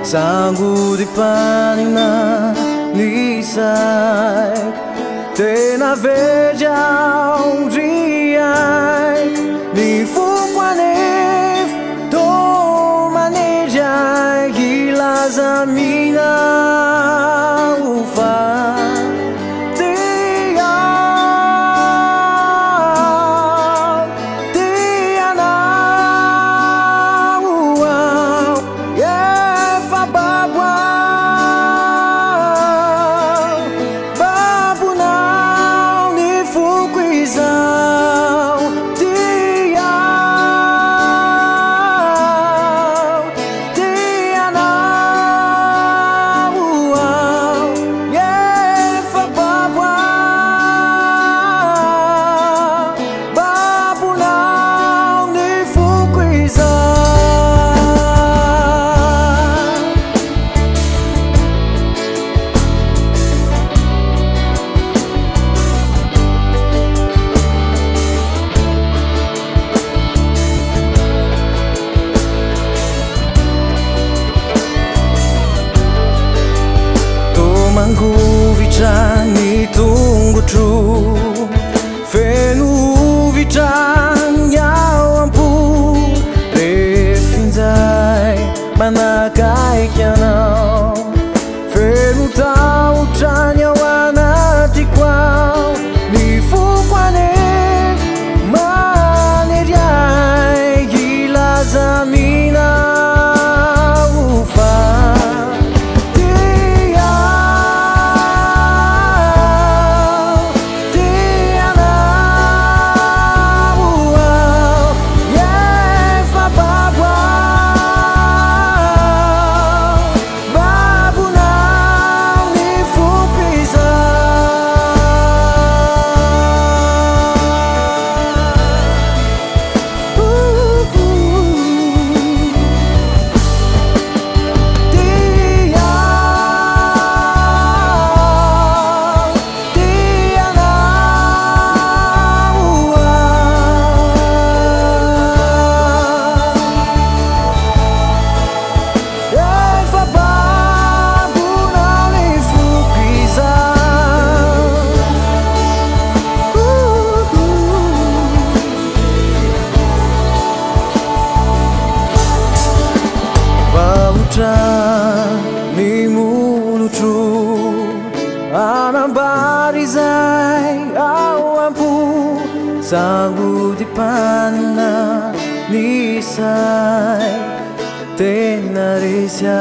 Sangu di panina nisai Tena veja riai Ni fukwanef To manejai Gila zamina ufa Manguvitra ni tunggu tru Fenu vitra nyau ampu Refinzai manakai kianau Fenu tau tranya wanati kwau Ni fukwanef maneriai Gila zamina ufa Ni mulu tru Anambarizai awampu Sangu di panina nisai Tenarisya